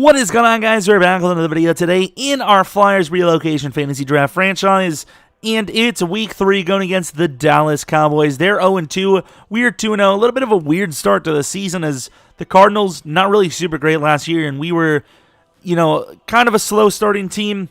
What is going on, guys? We're back with another video today in our Flyers Relocation Fantasy Draft Franchise, and it's Week 3 going against the Dallas Cowboys. They're 0-2. We are 2-0. A little bit of a weird start to the season as the Cardinals, not really super great last year, and we were, kind of a slow starting team,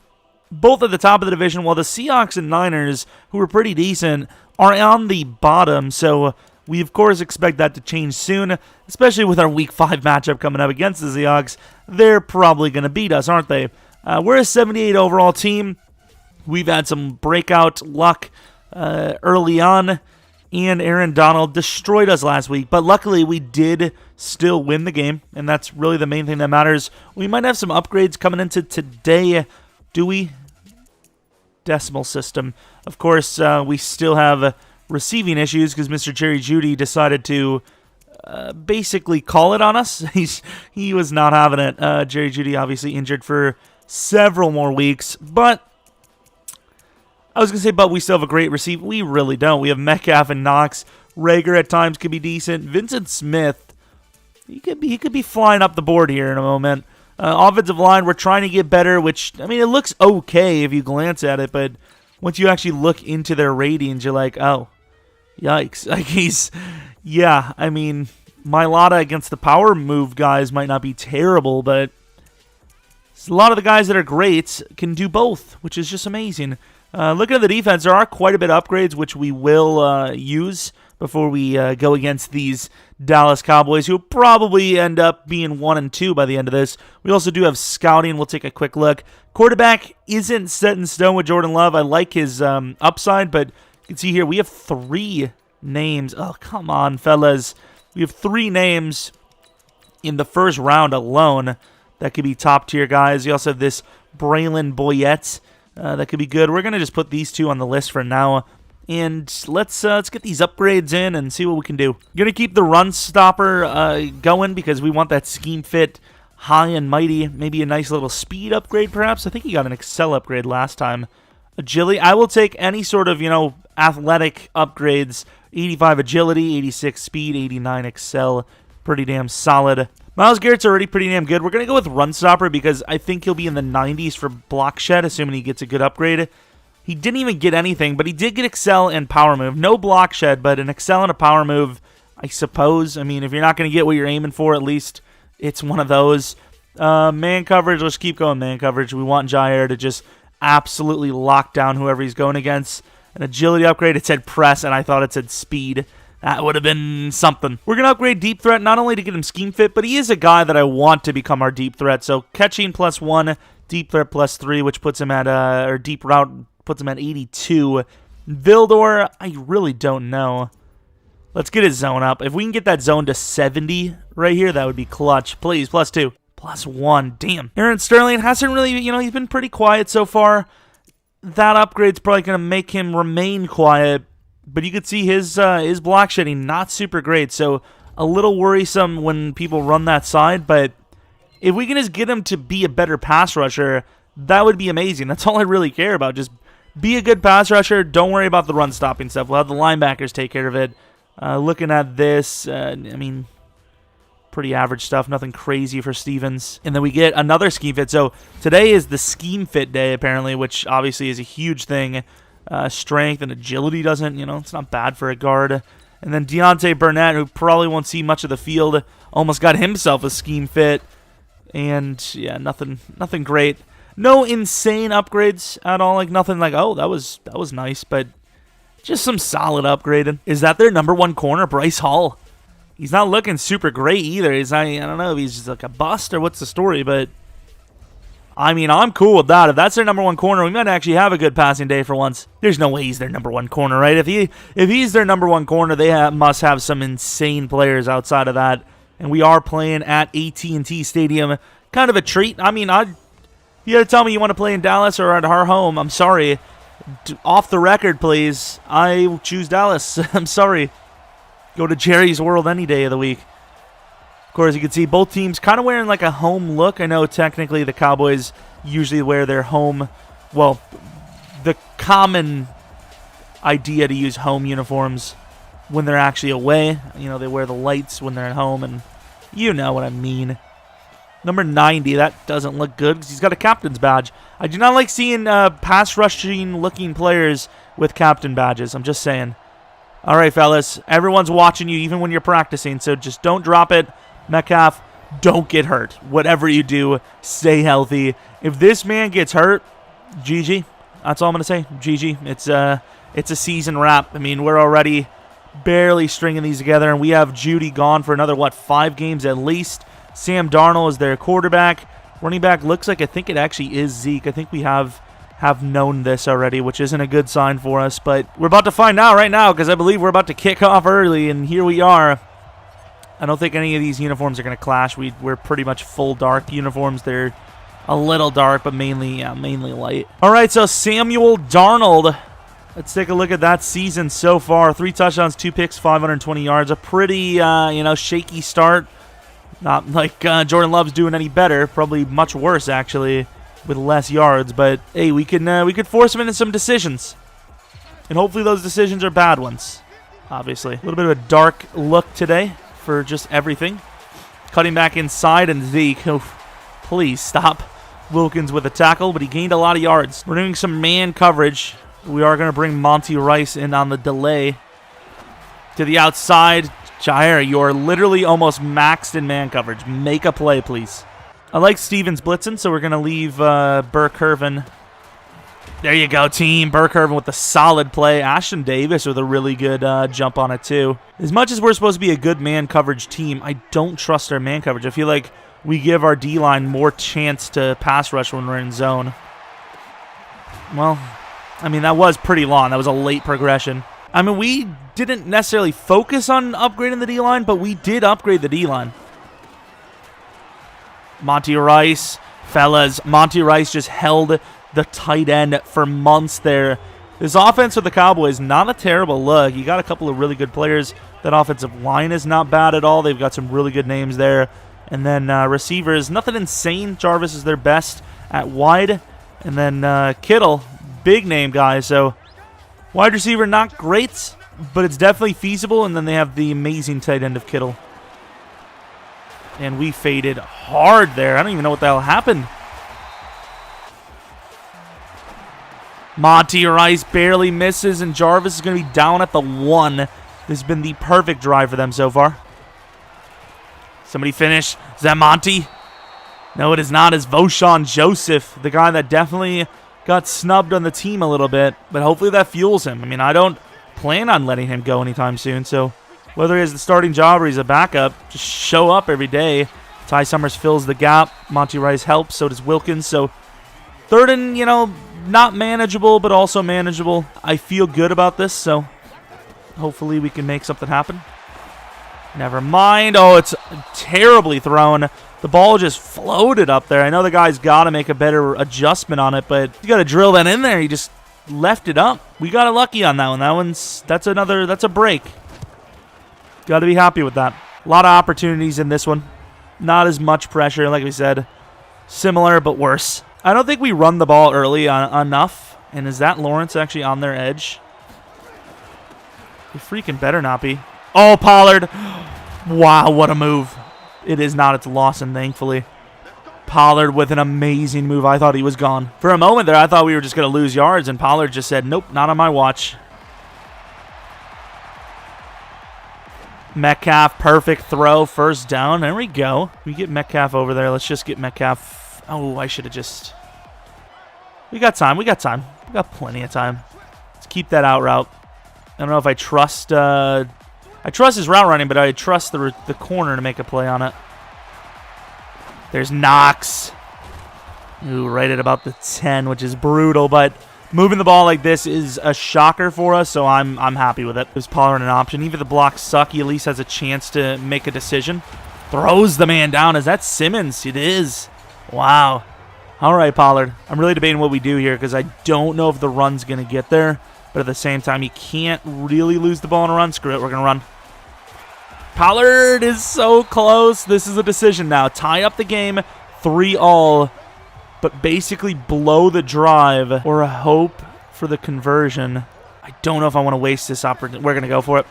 both at the top of the division, while the Seahawks and Niners, who were pretty decent, are on the bottom, so we, of course, expect that to change soon, especially with our Week 5 matchup coming up against the Seahawks. They're probably going to beat us, aren't they? We're a 78 overall team. We've had some breakout luck early on, and Aaron Donald destroyed us last week, but luckily we did still win the game, and that's really the main thing that matters. We might have some upgrades coming into today. Do we? Decimal system. Of course, we still have receiving issues because Mr. Jerry Jeudy decided to basically call it on us. He was not having it. Jerry Jeudy obviously injured for several more weeks, but we still have a great receiver. We really don't. We have Metcalf and Knox. Rager at times could be decent. Vincent Smith, he could be flying up the board here in a moment. Offensive line, we're trying to get better, which, I mean, it looks okay if you glance at it, but once you actually look into their ratings, you're like, oh, yikes. Like, Mailata against the power move guys might not be terrible, but a lot of the guys that are great can do both, which is just amazing. Looking at the defense, there are quite a bit of upgrades, which we will use before we go against these Dallas Cowboys, who will probably end up being 1-2 by the end of this. We also do have scouting. We'll take a quick look. Quarterback isn't set in stone with Jordan Love. I like his upside, but you can see here we have 3 names. Oh, come on, fellas. We have 3 names in the first round alone that could be top-tier guys. We also have this Braylon Boyette that could be good. We're going to just put these 2 on the list for now. And let's get these upgrades in and see what we can do. Going to keep the run stopper going because we want that scheme fit high and mighty. Maybe a nice little speed upgrade, perhaps. I think he got an Excel upgrade last time. Agility. I will take any sort of, athletic upgrades. 85 agility, 86 speed, 89 Excel. Pretty damn solid. Myles Garrett's already pretty damn good. We're going to go with run stopper because I think he'll be in the 90s for block shed, assuming he gets a good upgrade. He didn't even get anything, but he did get Excel and Power Move. No block shed, but an Excel and a Power Move, I suppose. I mean, if you're not going to get what you're aiming for, at least it's one of those. Man coverage, let's keep going man coverage. We want Jair to just absolutely lock down whoever he's going against. An agility upgrade, it said press, and I thought it said speed. That would have been something. We're going to upgrade deep threat, not only to get him scheme fit, but he is a guy that I want to become our deep threat. So catching +1, deep threat +3, which puts him at, or deep route puts him at 82. Vildor, I really don't know. Let's get his zone up. If we can get that zone to 70 right here, that would be clutch. Please, +2. +1. Damn. Aaron Sterling hasn't really, he's been pretty quiet so far. That upgrade's probably going to make him remain quiet. But you could see his block shedding not super great. So a little worrisome when people run that side. But if we can just get him to be a better pass rusher, that would be amazing. That's all I really care about. Just be a good pass rusher. Don't worry about the run stopping stuff. We'll have the linebackers take care of it. Looking at this, pretty average stuff. Nothing crazy for Stevens. And then we get another scheme fit. So today is the scheme fit day, apparently, which obviously is a huge thing. Strength and agility doesn't, it's not bad for a guard. And then Deontay Burnett, who probably won't see much of the field, almost got himself a scheme fit. And, yeah, nothing great. No insane upgrades at all. Like, nothing like, oh, that was nice. But just some solid upgrading. Is that their number 1 corner, Bryce Hall? He's not looking super great either. I don't know if he's just like a bust or what's the story. But, I'm cool with that. If that's their number 1 corner, we might actually have a good passing day for once. There's no way he's their number 1 corner, right? If he's their number 1 corner, they must have some insane players outside of that. And we are playing at AT&T Stadium. Kind of a treat. You gotta tell me you want to play in Dallas or at our home. I'm sorry. Off the record, please. I choose Dallas. I'm sorry. Go to Jerry's World any day of the week. Of course, you can see both teams kind of wearing like a home look. I know technically the Cowboys usually wear their home. Well, the common idea to use home uniforms when they're actually away. They wear the lights when they're at home, and you know what I mean. Number 90, that doesn't look good because he's got a captain's badge. I do not like seeing pass rushing looking players with captain badges. I'm just saying. All right, fellas. Everyone's watching you even when you're practicing, so just don't drop it. Metcalf, don't get hurt. Whatever you do, stay healthy. If this man gets hurt, GG. That's all I'm going to say. GG. It's a season wrap. I mean, we're already barely stringing these together, and we have Judy gone for another, 5 games at least. Sam Darnold is their quarterback. Running back looks like I think it actually is Zeke. I think we have known this already, which isn't a good sign for us. But we're about to find out right now because I believe we're about to kick off early, and here we are. I don't think any of these uniforms are going to clash. We're pretty much full dark uniforms. They're a little dark, but mainly light. All right, so Samuel Darnold. Let's take a look at that season so far. 3 touchdowns, 2 picks, 520 yards. A pretty, shaky start. Not like Jordan Love's doing any better. Probably much worse, actually, with less yards. But, hey, we could force him into some decisions. And hopefully those decisions are bad ones, obviously. A little bit of a dark look today for just everything. Cutting back inside, and Zeke. Oh, please stop Wilkins with a tackle, but he gained a lot of yards. We're doing some man coverage. We are going to bring Monty Rice in on the delay. To the outside. Jair, you're literally almost maxed in man coverage. Make a play, please. I like Stevens blitzing, so we're going to leave Burke Irvin. There you go, team. Burke Irvin with the solid play. Ashton Davis with a really good jump on it, too. As much as we're supposed to be a good man coverage team, I don't trust our man coverage. I feel like we give our D-line more chance to pass rush when we're in zone. Well, I mean, that was pretty long. That was a late progression. I mean, we didn't necessarily focus on upgrading the D-line, but we did upgrade the D-line. Monty Rice, fellas. Monty Rice just held the tight end for months there. This offense for the Cowboys, not a terrible look. You got a couple of really good players. That offensive line is not bad at all. They've got some really good names there. And then receivers, nothing insane. Jarvis is their best at wide. And then Kittle, big name guy, so wide receiver, not great, but it's definitely feasible. And then they have the amazing tight end of Kittle. And we faded hard there. I don't even know what the hell happened. Monty Rice barely misses, and Jarvis is going to be down at the 1. This has been the perfect drive for them so far. Somebody finish. Is that Monty? No, it is not. It's Voshawn Joseph, the guy that definitely got snubbed on the team a little bit, but hopefully that fuels him. I mean, I don't plan on letting him go anytime soon, so whether he has the starting job or he's a backup, just show up every day. Ty Summers fills the gap. Monty Rice helps, so does Wilkins. So third and, not manageable, but also manageable. I feel good about this, so hopefully we can make something happen. Never mind. Oh, it's terribly thrown. The ball just floated up there. I know the guy's got to make a better adjustment on it, but you got to drill that in there. He just left it up. We got lucky on that one. That's a break. Got to be happy with that. A lot of opportunities in this one. Not as much pressure, like we said. Similar, but worse. I don't think we run the ball early enough. And is that Lawrence actually on their edge? He freaking better not be. Oh, Pollard. Wow, what a move. It is not. It's Lawson, thankfully. Pollard with an amazing move. I thought he was gone. For a moment there, I thought we were just going to lose yards, and Pollard just said, nope, not on my watch. Metcalf, perfect throw, first down. There we go. We get Metcalf over there. Let's just get Metcalf. Oh, I should have just... We got time. We got plenty of time. Let's keep that out route. I don't know if I trust... I trust his route running, but I trust the corner to make a play on it. There's Knox. Ooh, right at about the 10, which is brutal, but moving the ball like this is a shocker for us, so I'm happy with it. Gives Pollard an option. Even if the blocks suck, he at least has a chance to make a decision. Throws the man down. Is that Simmons? It is. Wow. All right, Pollard. I'm really debating what we do here because I don't know if the run's going to get there, but at the same time, he can't really lose the ball on a run. Screw it. We're going to run. Pollard is so close. This is a decision now. Tie up the game, 3-all, but basically blow the drive or a hope for the conversion. I don't know if I want to waste this opportunity. We're going to go for it.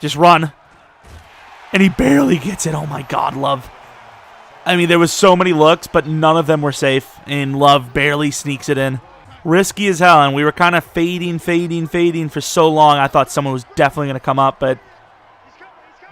Just run. And he barely gets it. Oh, my God, Love. I mean, there was so many looks, but none of them were safe. And Love barely sneaks it in. Risky as hell, and we were kind of fading for so long. I thought someone was definitely going to come up, but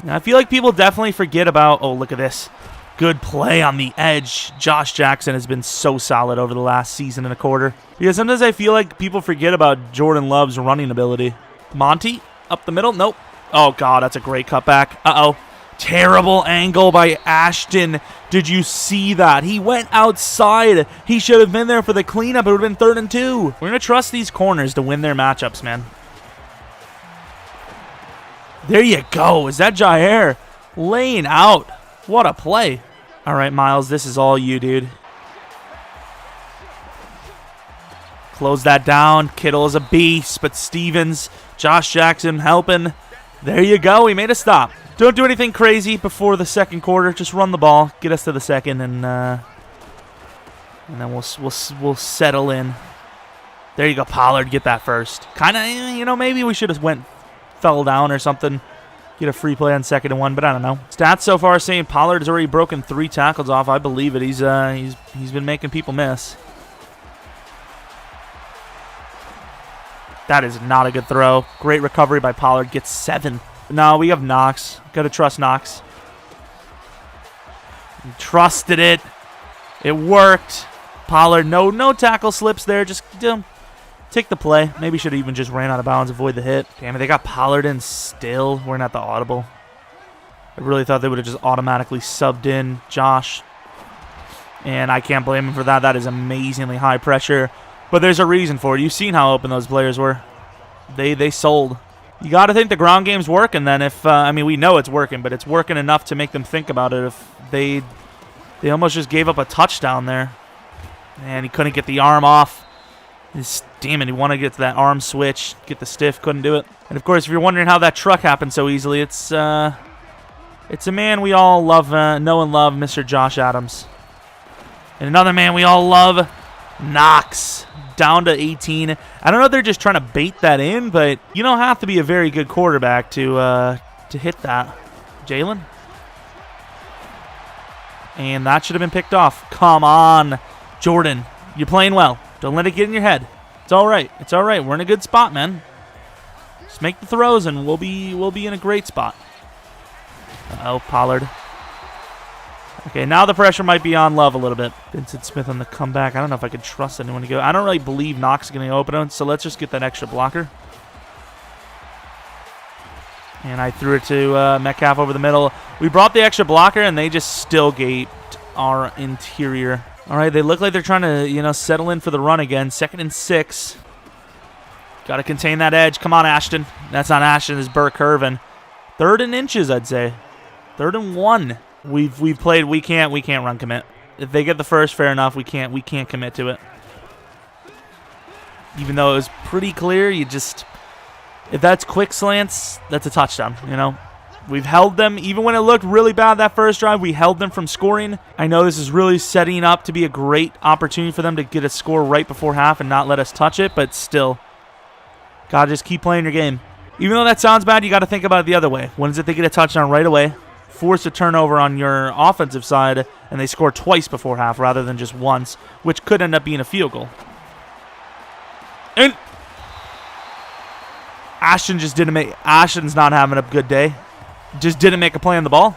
I feel like people definitely forget about, oh, look at this. Good play on the edge. Josh Jackson has been so solid over the last season and a quarter. Because sometimes I feel like people forget about Jordan Love's running ability. Monty, up the middle. Nope. Oh, God, that's a great cutback. Uh-oh. Terrible angle by Ashton. Did you see that? He went outside. He should have been there for the cleanup. It would have been 3rd and 2. We're going to trust these corners to win their matchups, man. There you go. Is that Jair laying out? What a play. All right, Miles, this is all you, dude. Close that down. Kittle is a beast, but Stevens, Josh Jackson helping. There you go. We made a stop. Don't do anything crazy before the second quarter. Just run the ball, get us to the second, and then we'll settle in. There you go, Pollard. Get that first. Kind of, maybe we should have fell down or something. Get a free play on 2nd and 1, but I don't know. Stats so far saying Pollard has already broken 3 tackles off. I believe it. He's been making people miss. That is not a good throw. Great recovery by Pollard. Gets 7. No, we have Knox. Got to trust Knox. He trusted it. It worked. Pollard, no tackle slips there. Just take the play. Maybe should have even just ran out of bounds, avoid the hit. Damn it, they got Pollard in still. We're not the audible. I really thought they would have just automatically subbed in Josh. And I can't blame him for that. That is amazingly high pressure. But there's a reason for it. You've seen how open those players were. They sold. You got to think the ground game's working then. If we know it's working, but it's working enough to make them think about it. If they almost just gave up a touchdown there. And he couldn't get the arm off. Damn it, he wanted to get to that arm switch, get the stiff, couldn't do it. And of course, if you're wondering how that truck happened so easily, it's a man we all love, know and love, Mr. Josh Adams. And another man we all love, Knox. Down to 18. I don't know if they're just trying to bait that in, but you don't have to be a very good quarterback to hit that. Jalen. And that should have been picked off. Come on, Jordan. You're playing well. Don't let it get in your head. It's all right. It's all right. We're in a good spot, man. Just make the throws, and we'll be in a great spot. Uh-oh, Pollard. Okay, now the pressure might be on Love a little bit. Vincent Smith on the comeback. I don't know if I can trust anyone to go. I don't really believe Knox is going to open him, so let's just get that extra blocker. And I threw it to Metcalf over the middle. We brought the extra blocker, and they just still gaped our interior. All right, they look like they're trying to, settle in for the run again. 2nd and 6. Got to contain that edge. Come on, Ashton. That's not Ashton. It's Burke Irvin. 3rd and inches, I'd say. 3rd and 1. We've played. We can't run commit. If they get the first, fair enough. We can't commit to it. Even though it was pretty clear, if that's quick slants, that's a touchdown. We've held them even when it looked really bad that first drive. We held them from scoring. I know this is really setting up to be a great opportunity for them to get a score right before half and not let us touch it. But still, gotta just keep playing your game. Even though that sounds bad, you got to think about it the other way. When is it they get a touchdown right away? Force a turnover on your offensive side, and they score twice before half rather than just once, which could end up being a field goal. And Ashton's not having a good day. Just didn't make a play on the ball.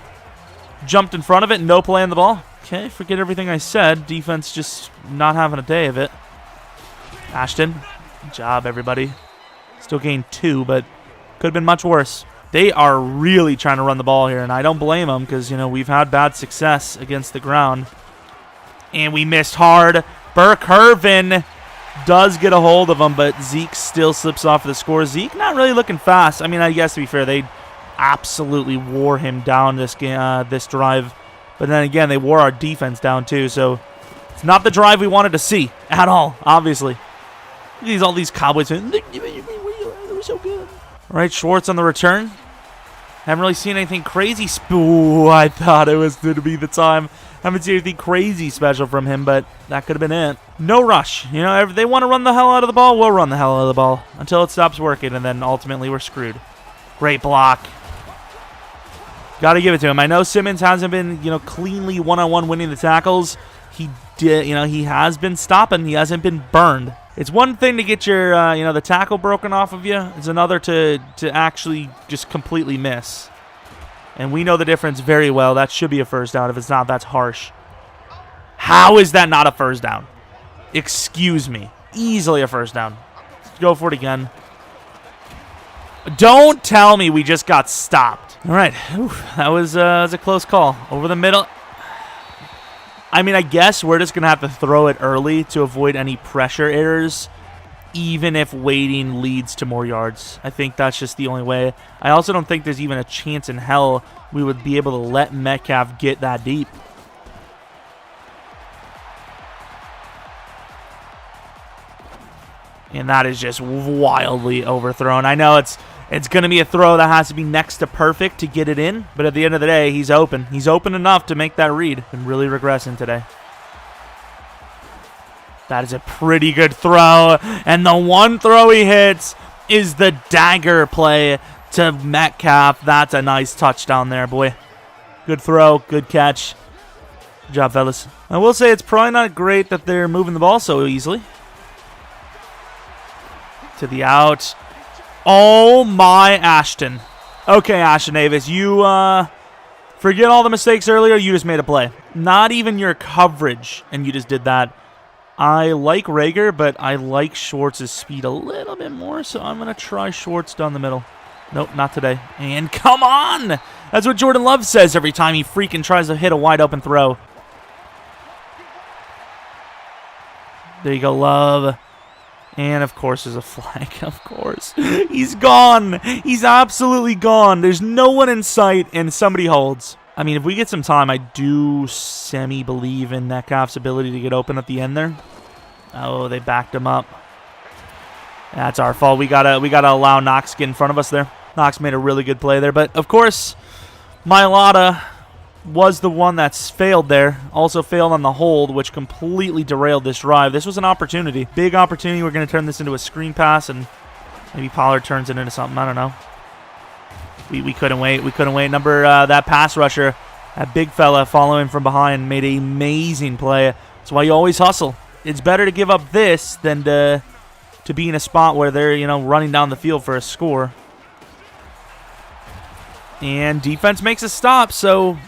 Jumped in front of it, no play on the ball. Okay, forget everything I said. Defense just not having a day of it. Ashton, good job, everybody. Still gained 2, but could have been much worse. They are really trying to run the ball here, and I don't blame them because, we've had bad success against the ground. And we missed hard. Burke Irvin does get a hold of him, but Zeke still slips off the score. Zeke not really looking fast. I guess to be fair, they absolutely wore him down this game, this drive. But then again, they wore our defense down too, so it's not the drive we wanted to see at all, obviously. Look at all these Cowboys fans. They were so good. All right, Schwartz on the return. Haven't really seen anything crazy. Ooh, I thought it was going to be the time. Haven't seen anything crazy special from him, but that could have been it. No rush. If they want to run the hell out of the ball, we'll run the hell out of the ball until it stops working, and then ultimately we're screwed. Great block. Got to give it to him. I know Simmons hasn't been, cleanly one-on-one winning the tackles. He did, he has been stopping. He hasn't been burned. It's one thing to get your, the tackle broken off of you. It's another to actually just completely miss. And we know the difference very well. That should be a first down. If it's not, that's harsh. How is that not a first down? Excuse me. Easily a first down. Let's go for it again. Don't tell me we just got stopped. All right. Oof, that was a close call. Over the middle. I mean, I guess we're just going to have to throw it early to avoid any pressure errors, even if waiting leads to more yards. I think that's just the only way. I also don't think there's even a chance in hell we would be able to let Metcalf get that deep. And that is just wildly overthrown. I know it's going to be a throw that has to be next to perfect to get it in, but at the end of the day, he's open. He's open enough to make that read. Been really regressing today. That is a pretty good throw, and the one throw he hits is the dagger play to Metcalf. That's a nice touchdown there, boy. Good throw, good catch. Good job, fellas. I will say it's probably not great that they're moving the ball so easily. To the out. Oh, my Ashton. Okay, Ashton Davis, you forget all the mistakes earlier. You just made a play. Not even your coverage, and you just did that. I like Reagor, but I like Schwartz's speed a little bit more, so I'm going to try Schwartz down the middle. Nope, not today. And come on! That's what Jordan Love says every time he freaking tries to hit a wide open throw. There you go, Love. And, of course, there's a flag. Of course. He's gone. He's absolutely gone. There's no one in sight, and somebody holds. I mean, if we get some time, I do semi-believe in Metcalf's ability to get open at the end there. Oh, they backed him up. That's our fault. We gotta allow Knox to get in front of us there. Knox made a really good play there. But, of course, Mailata was the one that's failed there. Also failed on the hold, which completely derailed this drive. This was an opportunity. Big opportunity. We're going to turn this into a screen pass, and maybe Pollard turns it into something. I don't know. We couldn't wait. We couldn't wait. That pass rusher, that big fella following from behind, made an amazing play. That's why you always hustle. It's better to give up this than to be in a spot where they're, running down the field for a score. And defense makes a stop, so,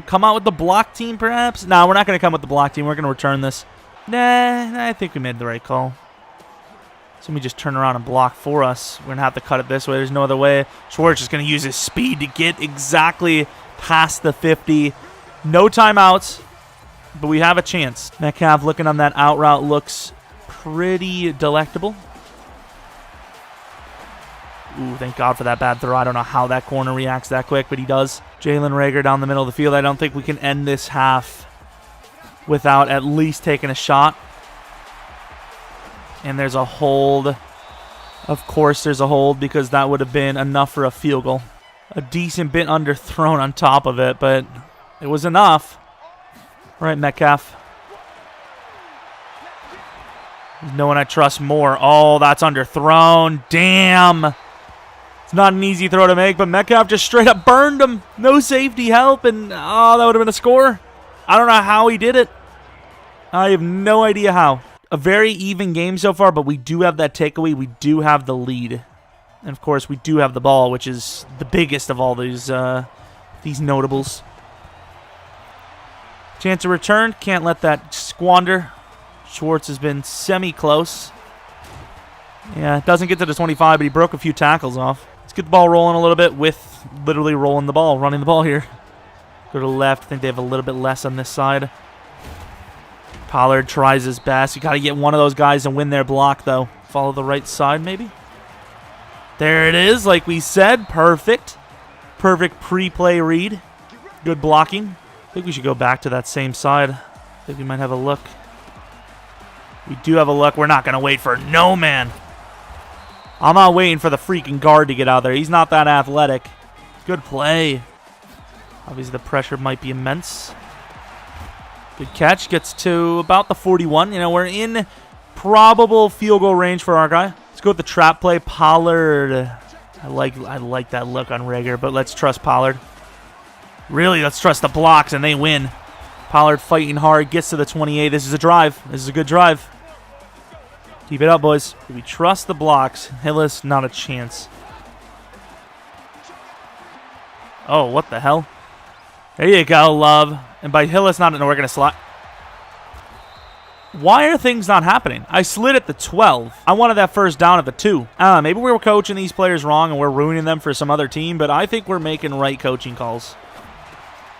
come out with the block team perhaps? No, we're not going to come with the block team. We're going to return this. Nah, I think we made the right call. Somebody just turn around and block for us. We're going to have to cut it this way. There's no other way. Schwartz is going to use his speed to get exactly past the 50. No timeouts, but we have a chance. Metcalf looking on that out route looks pretty delectable. Ooh, thank God for that bad throw. I don't know how that corner reacts that quick, but he does. Jalen Reagor down the middle of the field. I don't think we can end this half without at least taking a shot. And there's a hold. Of course there's a hold because that would have been enough for a field goal. A decent bit underthrown on top of it, but it was enough. All right, Metcalf. There's no one I trust more. Oh, that's underthrown. Damn. It's not an easy throw to make, but Metcalf just straight up burned him. No safety help, and that would have been a score. I don't know how he did it. I have no idea how. A very even game so far, but we do have that takeaway. We do have the lead. And, of course, we do have the ball, which is the biggest of all these notables. Chance to return. Can't let that squander. Schwartz has been semi-close. Yeah, doesn't get to the 25, but he broke a few tackles off. Let's get the ball rolling a little bit with literally rolling the ball, running the ball here. Go to the left. I think they have a little bit less on this side. Pollard tries his best. You got to get one of those guys and win their block, though. Follow the right side, maybe. There it is, like we said. Perfect. Perfect pre-play read. Good blocking. I think we should go back to that same side. I think we might have a look. We do have a look. We're not going to wait for no man. I'm not waiting for the freaking guard to get out there. He's not that athletic. Good play. Obviously, the pressure might be immense. Good catch. Gets to about the 41. We're in probable field goal range for our guy. Let's go with the trap play. Pollard. I like that look on Reagor, but let's trust Pollard. Really, let's trust the blocks, and they win. Pollard fighting hard, gets to the 28. This is a drive. This is a good drive. Keep it up, boys. Do we trust the blocks? Hillis, not a chance. Oh, what the hell? There you go, Love. And by Hillis, no, we're going to slide. Why are things not happening? I slid at the 12. I wanted that first down at the 2. Maybe we were coaching these players wrong and we're ruining them for some other team, but I think we're making right coaching calls.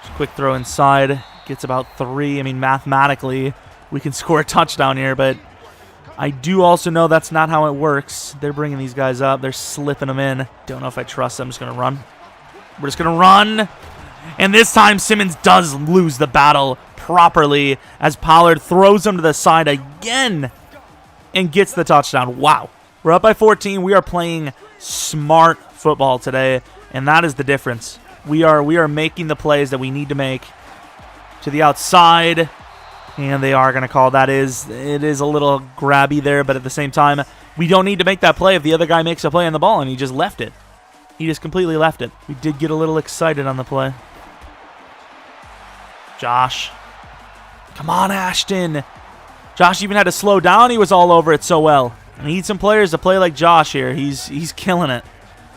Just quick throw inside. Gets about 3. I mean, mathematically, we can score a touchdown here, but I do also know that's not how it works. They're bringing these guys up. They're slipping them in. Don't know if I trust them. I'm just going to run. We're just going to run. And this time, Simmons does lose the battle properly as Pollard throws him to the side again and gets the touchdown. Wow. We're up by 14. We are playing smart football today, and that is the difference. We are making the plays that we need to make. To the outside, and they are going to call that. It is a little grabby there, but at the same time, we don't need to make that play if the other guy makes a play on the ball, and he just left it. He just completely left it. We did get a little excited on the play. Josh. Come on, Ashton. Josh even had to slow down. He was all over it so well. I need some players to play like Josh here. He's killing it.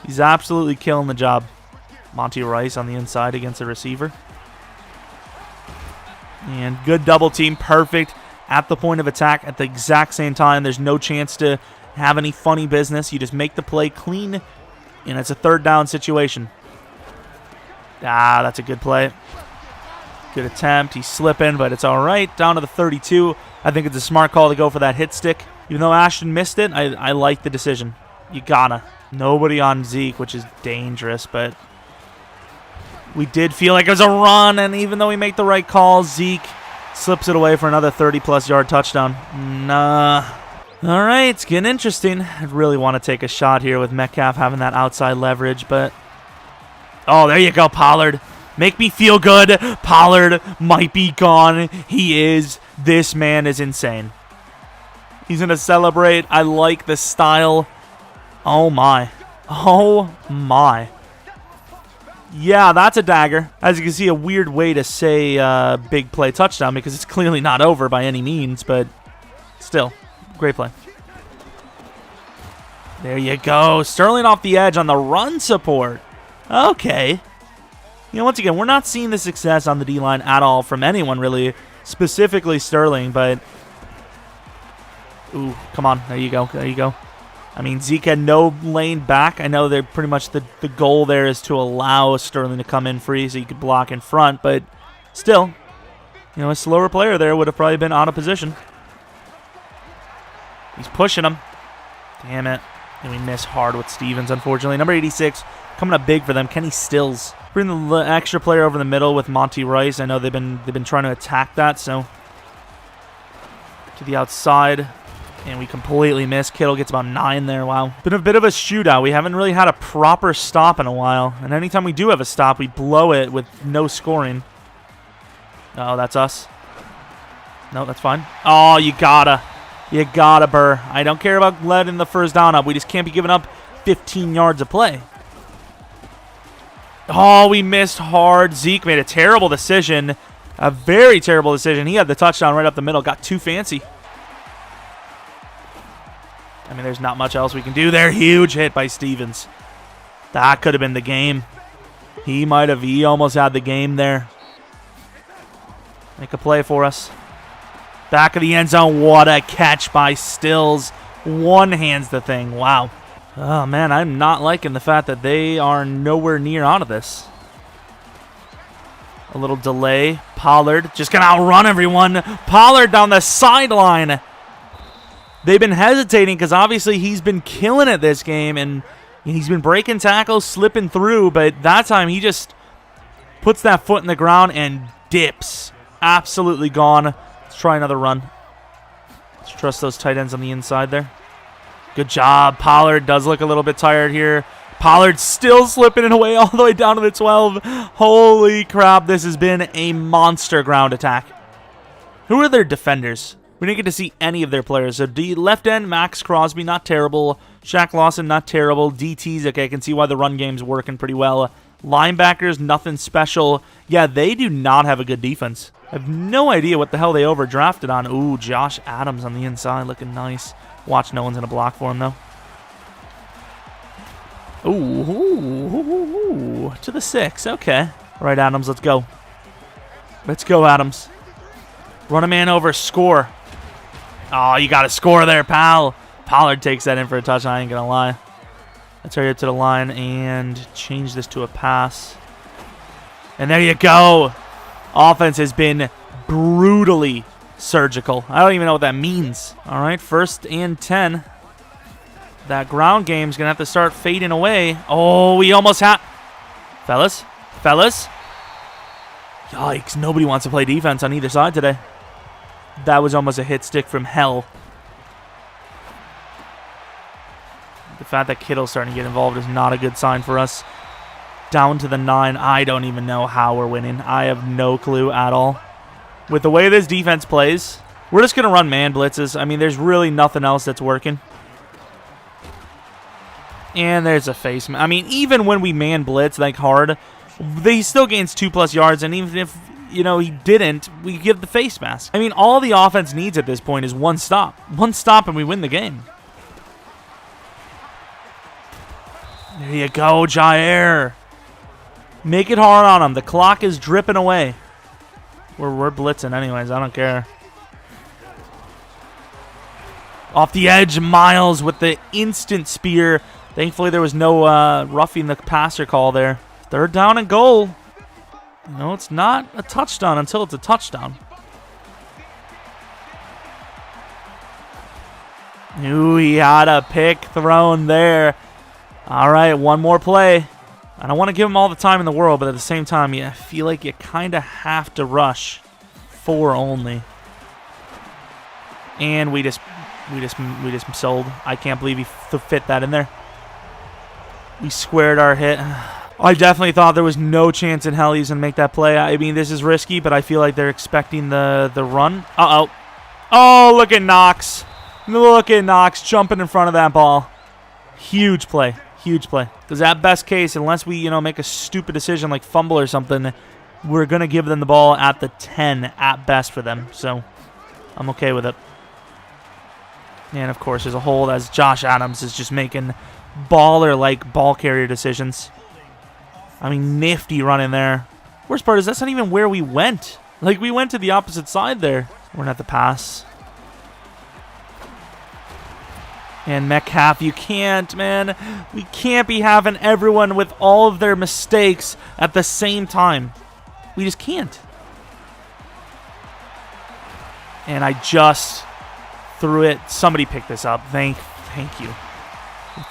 He's absolutely killing the job. Monty Rice on the inside against the receiver. And good double team. Perfect at the point of attack at the exact same time. There's no chance to have any funny business. You just make the play clean, and it's a third down situation. That's a good play. Good attempt. He's slipping, but it's all right. Down to the 32. I think it's a smart call to go for that hit stick. Even though Ashton missed it, I like the decision. You gotta. Nobody on Zeke, which is dangerous, but we did feel like it was a run, and even though we make the right call, Zeke slips it away for another 30-plus yard touchdown. Nah. All right, it's getting interesting. I really want to take a shot here with Metcalf having that outside leverage, but oh, there you go, Pollard. Make me feel good. Pollard might be gone. He is. This man is insane. He's going to celebrate. I like the style. Oh, my. Oh, my. Yeah, that's a dagger. As you can see, a weird way to say big play touchdown because it's clearly not over by any means, but still, great play. There you go. Sterling off the edge on the run support. Okay. You know, once again, we're not seeing the success on the D-line at all from anyone, really, specifically Sterling, but ooh, come on. There you go. There you go. I mean, Zeke had no lane back. I know they're pretty much the goal there is to allow Sterling to come in free so you could block in front, but still, you know, a slower player there would have probably been out of position. He's pushing him. Damn it. And we miss hard with Stevens, unfortunately. Number 86, coming up big for them, Kenny Stills. Bring the extra player over the middle with Monty Rice. I know they've been trying to attack that, so to the outside. And we completely miss. Kittle gets about 9 there. Wow. Been a bit of a shootout. We haven't really had a proper stop in a while. And anytime we do have a stop, we blow it with no scoring. Oh, that's us. No, that's fine. Oh, you gotta. You gotta, Burr. I don't care about letting the first down up. We just can't be giving up 15 yards of play. Oh, we missed hard. Zeke made a terrible decision. A very terrible decision. He had the touchdown right up the middle. Got too fancy. I mean, there's not much else we can do there. Huge hit by Stevens. That could have been the game. He almost had the game there. Make a play for us. Back of the end zone. What a catch by Stills. One hands the thing. Wow. Oh, man, I'm not liking the fact that they are nowhere near out of this. A little delay. Pollard just going to outrun everyone. Pollard down the sideline. They've been hesitating because obviously he's been killing it this game, and he's been breaking tackles, slipping through, but that time he just puts that foot in the ground and dips. Absolutely gone. Let's try another run. Let's trust those tight ends on the inside there. Good job. Pollard does look a little bit tired here. Pollard still slipping it away all the way down to the 12. Holy crap, this has been a monster ground attack. Who are their defenders? We didn't get to see any of their players. So left end, Max Crosby, not terrible. Shaq Lawson, not terrible. DTs, okay, I can see why the run game's working pretty well. Linebackers, nothing special. Yeah, they do not have a good defense. I have no idea what the hell they overdrafted on. Ooh, Josh Adams on the inside looking nice. Watch, no one's going to block for him, though. Ooh, to the 6. Okay. All right, Adams, let's go. Let's go, Adams. Run a man over, score. Oh, you got to score there, pal. Pollard takes that in for a touchdown, I ain't going to lie. Let's hurry up to the line and change this to a pass. And there you go. Offense has been brutally surgical. I don't even know what that means. All right, 1st and 10. That ground game's going to have to start fading away. Oh, we almost had... Fellas. Yikes, nobody wants to play defense on either side today. That was almost a hit stick from hell. The fact that Kittle's starting to get involved is not a good sign for us. Down to the 9. I don't even know how we're winning. I have no clue at all. With the way this defense plays, we're just going to run man blitzes. I mean, there's really nothing else that's working. And there's a face. I mean, even when we man blitz like hard, he still gains 2+ yards. And even if, he didn't, we give the face mask. I mean, all the offense needs at this point is one stop. One stop and we win the game. There you go, Jair. Make it hard on him. The clock is dripping away. We're blitzing anyways. I don't care. Off the edge, Miles with the instant spear. Thankfully, there was no roughing the passer call there. 3rd down and goal. No, it's not a touchdown until it's a touchdown. Ooh, he had a pick thrown there. All right, one more play. I don't want to give him all the time in the world, but at the same time, I feel like you kind of have to rush 4 only. And we just sold. I can't believe he fit that in there. We squared our hit. I definitely thought there was no chance in hell he's going to make that play. I mean, this is risky, but I feel like they're expecting the run. Uh-oh. Oh, look at Knox. Look at Knox jumping in front of that ball. Huge play. Huge play. Because at best case, unless we, make a stupid decision like fumble or something, we're going to give them the ball at the 10 at best for them. So I'm okay with it. And, of course, there's a hold as Josh Adams is just making baller-like ball carrier decisions. I mean, nifty run in there. Worst part is that's not even where we went. Like, we went to the opposite side there. We're going to have to pass. And Metcalf, you can't, man. We can't be having everyone with all of their mistakes at the same time. We just can't. And I just threw it. Somebody picked this up. Thank you.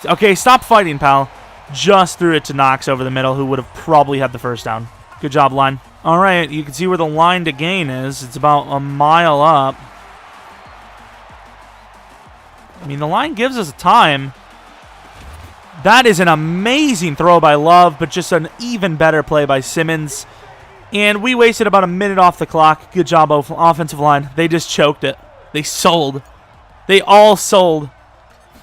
Okay, stop fighting, pal. Just threw it to Knox over the middle, who would have probably had the 1st down. Good job, line. All right, you can see where the line to gain is. It's about a mile up. I mean, the line gives us time. That is an amazing throw by Love, but just an even better play by Simmons. And we wasted about a minute off the clock. Good job, offensive line. They just choked it. They sold. They all sold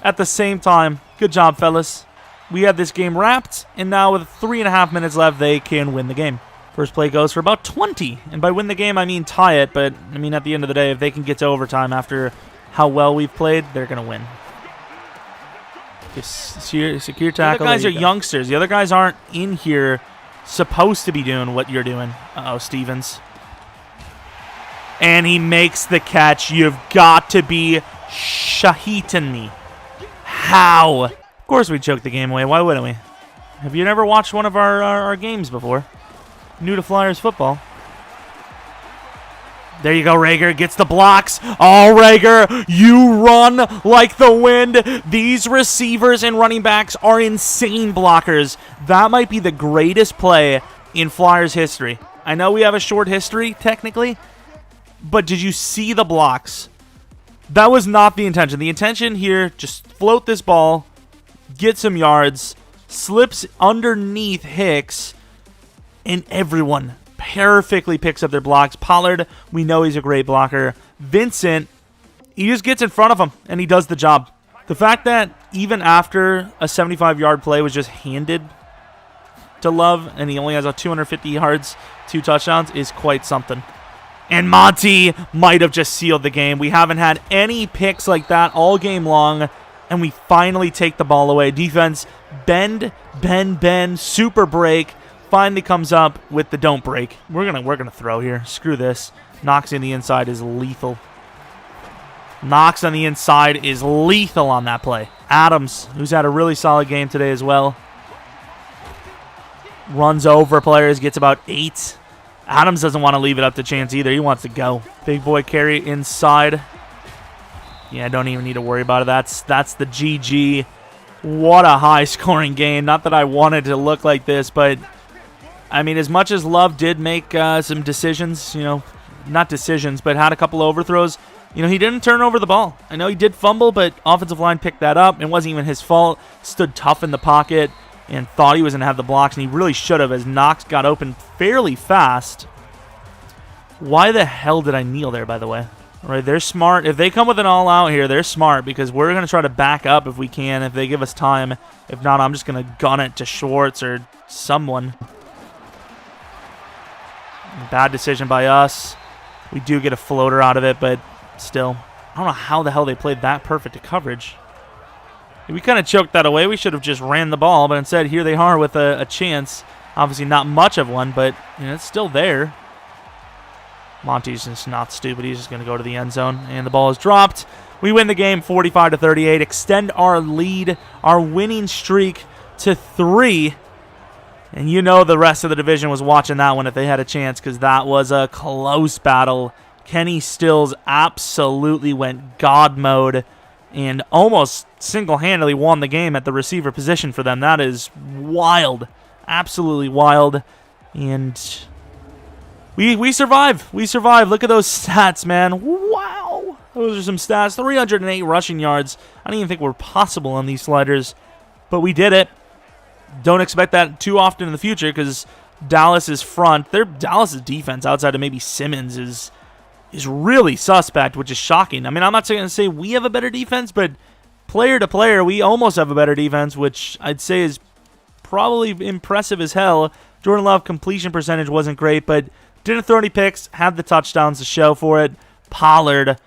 at the same time. Good job, fellas. We had this game wrapped, and now with 3.5 minutes left, they can win the game. First play goes for about 20. And by win the game, I mean tie it. But, I mean, at the end of the day, if they can get to overtime after how well we've played, they're going to win. Just secure tackle. The other guys are youngsters. The other guys aren't in here supposed to be doing what you're doing. Uh-oh, Stevens. And he makes the catch. You've got to be shahiting me. How? Of course we choked the game away. Why wouldn't we? Have you never watched one of our games before? New to Flyers football. There you go, Rager gets the blocks. Oh, Rager, you run like the wind. These receivers and running backs are insane blockers. That might be the greatest play in Flyers history. I know we have a short history, technically, but did you see the blocks? That was not the intention. The intention here, just float this ball, get some yards, slips underneath Hicks, and everyone perfectly picks up their blocks. Pollard, we know he's a great blocker. Vincent, he just gets in front of him, and he does the job. The fact that even after a 75-yard play was just handed, to Love, and he only has 250 yards, 2 touchdowns, is quite something. And Monty might have just sealed the game. We haven't had any picks like that all game long, and we finally take the ball away. Defense, bend, super break. Finally comes up with the don't break. We're gonna throw here. Screw this. Knox in the inside is lethal. Knox on the inside is lethal on that play. Adams, who's had a really solid game today as well. Runs over players, gets about 8. Adams doesn't want to leave it up to chance either. He wants to go. Big boy carry inside. Yeah, don't even need to worry about it. That's the GG. What a high-scoring game. Not that I wanted to look like this, but, I mean, as much as Love did make some decisions, you know, not decisions, but had a couple overthrows, you know, he didn't turn over the ball. I know he did fumble, but offensive line picked that up. It wasn't even his fault. Stood tough in the pocket and thought he was going to have the blocks, and he really should have as Knox got open fairly fast. Why the hell did I kneel there, by the way? All right, they're smart. If they come with an all-out here, they're smart because we're going to try to back up if we can, if they give us time. If not, I'm just going to gun it to Schwartz or someone. Bad decision by us. We do get a floater out of it, but still, I don't know how the hell they played that perfect to coverage. We kind of choked that away. We should have just ran the ball, but instead here they are with a chance. Obviously not much of one, but you know, it's still there. Monty's just not stupid. He's just going to go to the end zone, and the ball is dropped. We win the game 45-38, extend our lead, our winning streak to 3. And you know the rest of the division was watching that one if they had a chance because that was a close battle. Kenny Stills absolutely went God mode and almost single-handedly won the game at the receiver position for them. That is wild. Absolutely wild. And we survive. We survive. Look at those stats, man. Wow. Those are some stats. 308 rushing yards. I don't even think were possible on these sliders. But we did it. Don't expect that too often in the future because Dallas's front, Dallas's defense outside of maybe Simmons is really suspect, which is shocking. I mean, I'm not going to say we have a better defense, but player to player, we almost have a better defense, which I'd say is probably impressive as hell. Jordan Love completion percentage wasn't great, but didn't throw any picks, had the touchdowns to show for it. Pollard,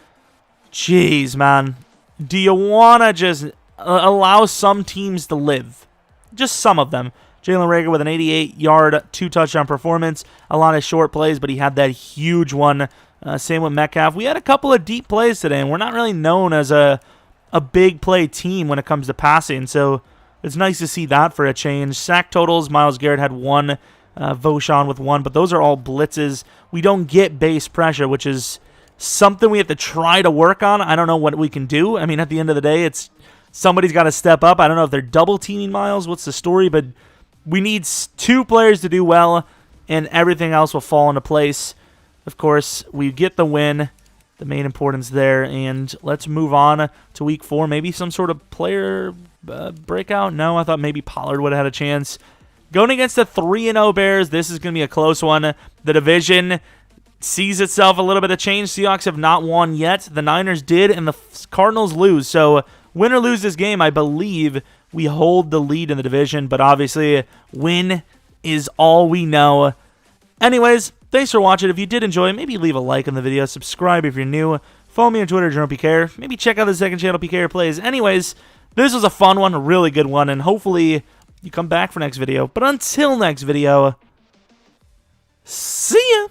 jeez, man. Do you want to just allow some teams to live? Just some of them. Jalen Reagor with an 88-yard, 2-touchdown performance. A lot of short plays, but he had that huge one. Same with Metcalf. We had a couple of deep plays today, and we're not really known as a big play team when it comes to passing, so it's nice to see that for a change. Sack totals, Myles Garrett had 1, Vaughn with 1, but those are all blitzes. We don't get base pressure, which is something we have to try to work on. I don't know what we can do. I mean, at the end of the day, it's somebody's got to step up. I don't know if they're double-teaming Myles. What's the story? But we need 2 players to do well, and everything else will fall into place. Of course, we get the win, the main importance there, and let's move on to Week 4. Maybe some sort of player breakout? No, I thought maybe Pollard would have had a chance. Going against the 3-0 Bears, this is going to be a close one. The division sees itself a little bit of change. Seahawks have not won yet. The Niners did, and the Cardinals lose. So win or lose this game, I believe we hold the lead in the division, but obviously win is all we know. Anyways, thanks for watching. If you did enjoy, maybe leave a like on the video. Subscribe if you're new. Follow me on Twitter, Jeromepkr. Maybe check out the second channel, PKR Plays. Anyways, this was a fun one, a really good one, and hopefully you come back for next video. But until next video, see ya!